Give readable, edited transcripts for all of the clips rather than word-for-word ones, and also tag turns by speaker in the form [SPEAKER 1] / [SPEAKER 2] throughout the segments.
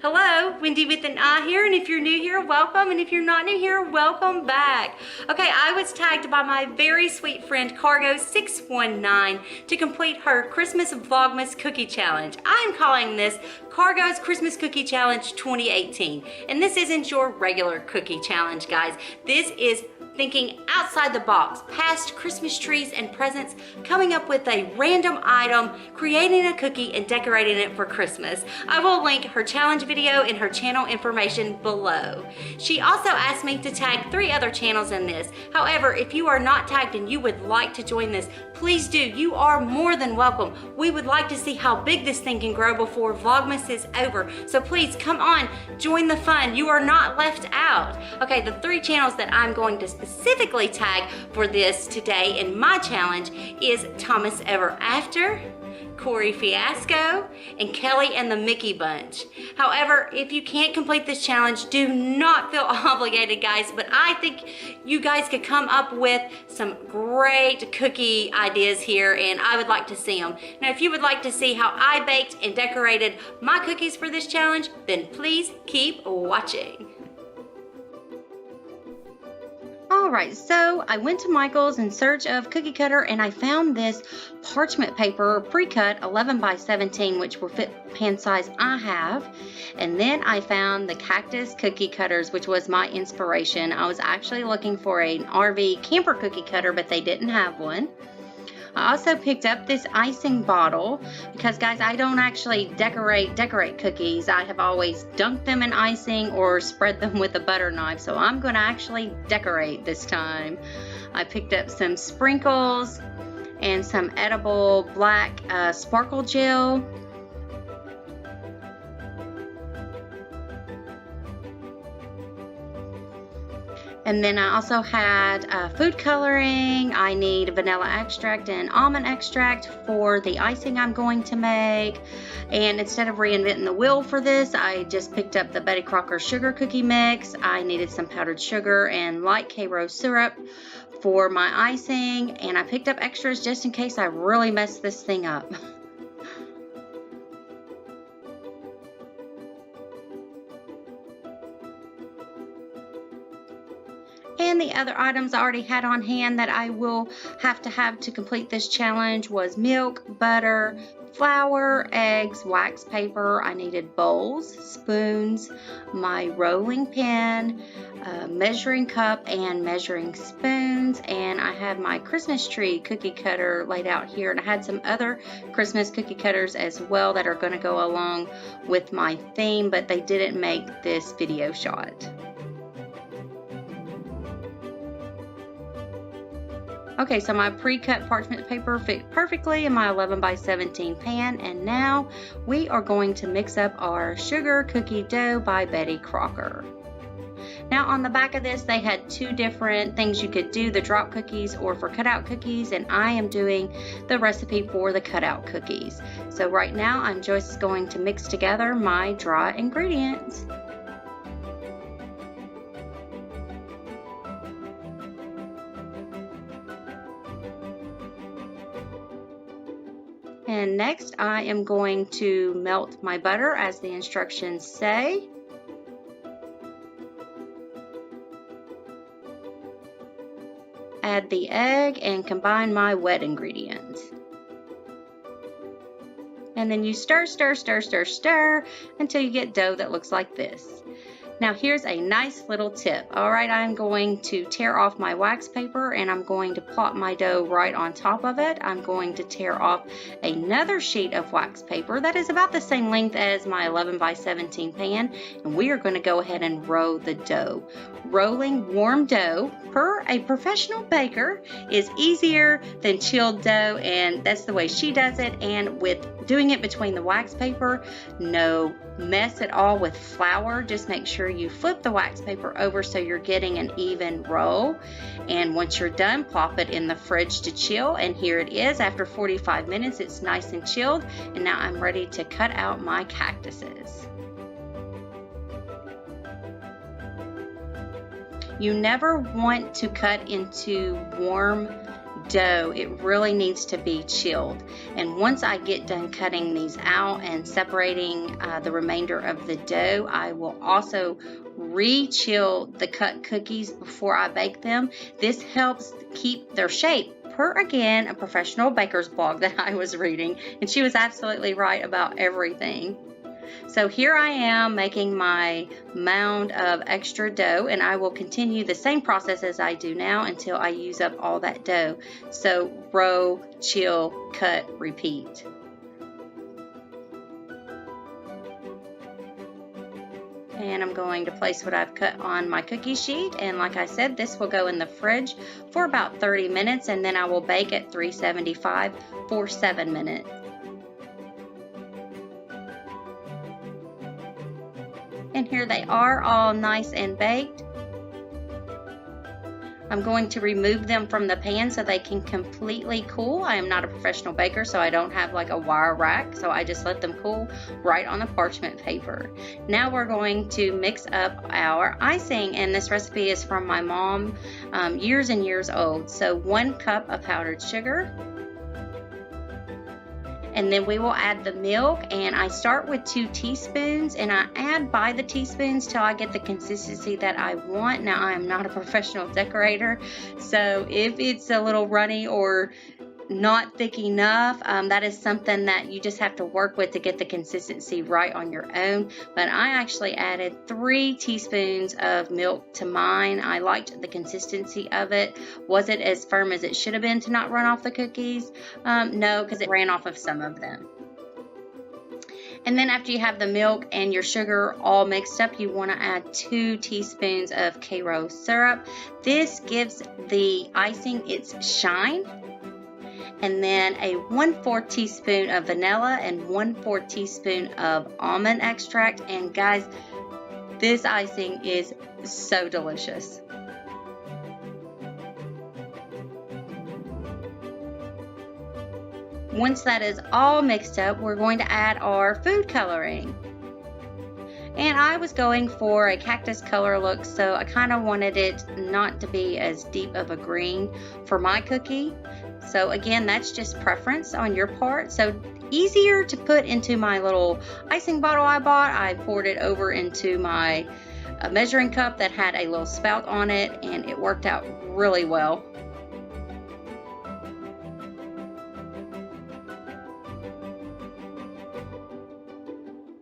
[SPEAKER 1] Hello, Wendy with an I here, and if you're new here, welcome, and if you're not new here, welcome back. Okay, I was tagged by my very sweet friend Cargo619 to complete her Christmas Vlogmas Cookie Challenge. I am calling this Cargo's Christmas Cookie Challenge 2018, and this isn't your regular cookie challenge, guys. This is thinking outside the box, past Christmas trees and presents, coming up with a random item, creating a cookie, and decorating it for Christmas. I will link her challenge video and her channel information below. She also asked me to tag 3 other channels in this. However, if you are not tagged and you would like to join this, please do. You are more than welcome. We would like to see how big this thing can grow before Vlogmas is over. So please come on, join the fun. You are not left out. Okay, the 3 channels that I'm going to specifically tag for this today in my challenge is Thomas Ever After, Corey Fiasco, and Kelly and the Mickey Bunch. However, if you can't complete this challenge, do not feel obligated, guys, but I think you guys could come up with some great cookie ideas here, and I would like to see them. Now, if you would like to see how I baked and decorated my cookies for this challenge, then please keep watching. Alright, so I went to Michael's in search of cookie cutter, and I found this parchment paper pre-cut 11 by 17, which will fit pan size I have. And then I found the Cactus cookie cutters, which was my inspiration. I was actually looking for an RV camper cookie cutter, but they didn't have one. I also picked up this icing bottle because, guys, I don't actually decorate cookies. I have always dunked them in icing or spread them with a butter knife, so I'm going to actually decorate this time. I picked up some sprinkles and some edible black sparkle gel. And then I also had food coloring. I need vanilla extract and almond extract for the icing I'm going to make. And instead of reinventing the wheel for this, I just picked up the Betty Crocker sugar cookie mix. I needed some powdered sugar and light Karo syrup for my icing. And I picked up extras just in case I really mess this thing up. And the other items I already had on hand that I will have to complete this challenge was milk, butter, flour, eggs, wax paper. I needed bowls, spoons, my rolling pin, measuring cup, and measuring spoons. And I have my Christmas tree cookie cutter laid out here. And I had some other Christmas cookie cutters as well that are going to go along with my theme, but they didn't make this video shot. Okay, so my pre-cut parchment paper fit perfectly in my 11 by 17 pan, and now we are going to mix up our sugar cookie dough by Betty Crocker. Now on the back of this, they had 2 different things you could do, the drop cookies or for cutout cookies, and I am doing the recipe for the cutout cookies. So right now I'm just going to mix together my dry ingredients. And next I am going to melt my butter as the instructions say. Add the egg and combine my wet ingredients. And then you stir, stir, stir, stir, stir until you get dough that looks like this. Now here's a nice little tip. Alright, I'm going to tear off my wax paper and I'm going to plop my dough right on top of it. I'm going to tear off another sheet of wax paper that is about the same length as my 11 by 17 pan, and we are going to go ahead and roll the dough. Rolling warm dough per a professional baker is easier than chilled dough, and that's the way she does it. And with doing it between the wax paper, no mess at all with flour. Just make sure you flip the wax paper over so you're getting an even roll. And once you're done, plop it in the fridge to chill. And here it is after 45 minutes. It's nice and chilled. And now I'm ready to cut out my cactuses. You never want to cut into warm dough, it really needs to be chilled. And once I get done cutting these out and separating the remainder of the dough, I will also re-chill the cut cookies before I bake them. This helps keep their shape, per again a professional baker's blog that I was reading, and she was absolutely right about everything. So here I am making my mound of extra dough, and I will continue the same process as I do now until I use up all that dough. So roll, chill, cut, repeat. And I'm going to place what I've cut on my cookie sheet, and like I said, this will go in the fridge for about 30 minutes, and then I will bake at 375 for 7 minutes. And here they are, all nice and baked. I'm going to remove them from the pan so they can completely cool. I am not a professional baker, so I don't have like a wire rack, so I just let them cool right on the parchment paper. Now we're going to mix up our icing, and this recipe is from my mom, years and years old. So 1 cup of powdered sugar. And then we will add the milk, and I start with 2 teaspoons, and I add by the teaspoons till I get the consistency that I want. Now, I am not a professional decorator, so if it's a little runny or not thick enough, that is something that you just have to work with to get the consistency right on your own. But I actually added 3 teaspoons of milk to mine. I liked the consistency of it. Was it as firm as it should have been to not run off the cookies? No, because it ran off of some of them. And then after you have the milk and your sugar all mixed up, you want to add 2 teaspoons of Karo syrup. This gives the icing its shine. And then a 1/4 teaspoon of vanilla and 1/4 teaspoon of almond extract. And guys, this icing is so delicious. Once that is all mixed up, we're going to add our food coloring. And I was going for a cactus color look, so I kind of wanted it not to be as deep of a green for my cookie. So again, that's just preference on your part. So easier to put into my little icing bottle I bought. I poured it over into my measuring cup that had a little spout on it, and it worked out really well.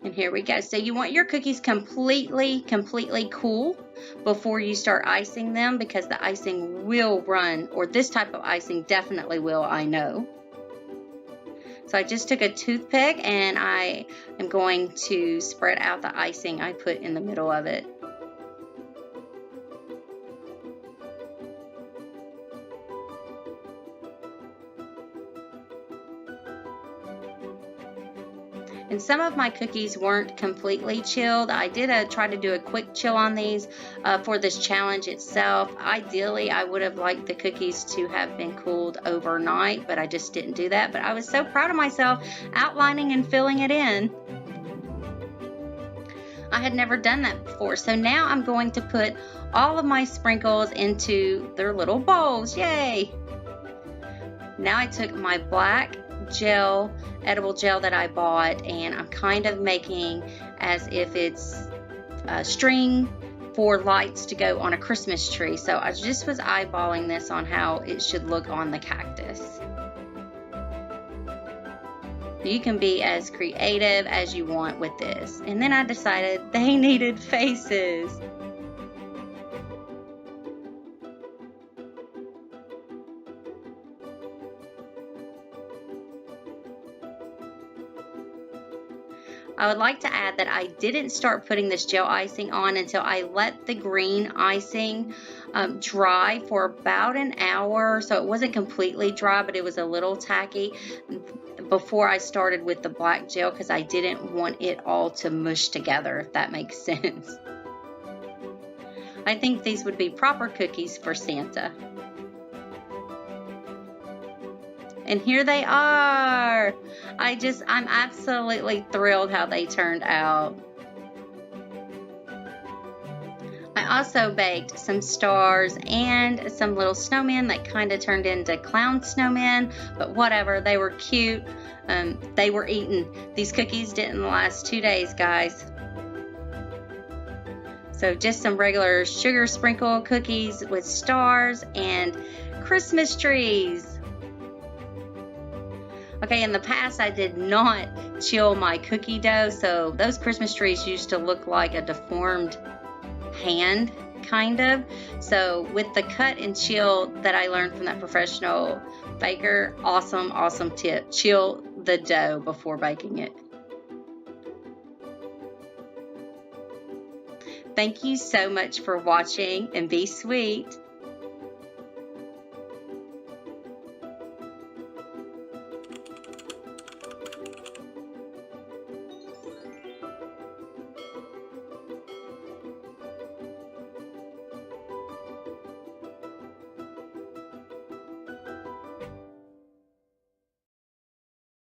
[SPEAKER 1] And here we go. So you want your cookies completely cool before you start icing them, because the icing will run, or this type of icing definitely will, I know. So I just took a toothpick and I am going to spread out the icing I put in the middle of it. And some of my cookies weren't completely chilled. I did try to do a quick chill on these for this challenge itself. Ideally, I would have liked the cookies to have been cooled overnight, but I just didn't do that. But I was so proud of myself outlining and filling it in. I had never done that before. So now I'm going to put all of my sprinkles into their little bowls. Yay! Now I took my black gel, edible gel that I bought, and I'm kind of making as if it's a string for lights to go on a Christmas tree. So I just was eyeballing this on how it should look on the cactus. You can be as creative as you want with this. And then I decided they needed faces. I would like to add that I didn't start putting this gel icing on until I let the green icing dry for about an hour. So it wasn't completely dry, but it was a little tacky before I started with the black gel, because I didn't want it all to mush together, if that makes sense. I think these would be proper cookies for Santa. And here they are. I'm absolutely thrilled how they turned out. I also baked some stars and some little snowmen that kind of turned into clown snowmen, but whatever, they were cute. They were eaten. These cookies didn't last 2 days, guys. So just some regular sugar sprinkle cookies with stars and Christmas trees. Okay, in the past I did not chill my cookie dough, so those Christmas trees used to look like a deformed hand, kind of. So with the cut and chill that I learned from that professional baker, awesome tip. Chill the dough before baking it. Thank you so much for watching, and be sweet.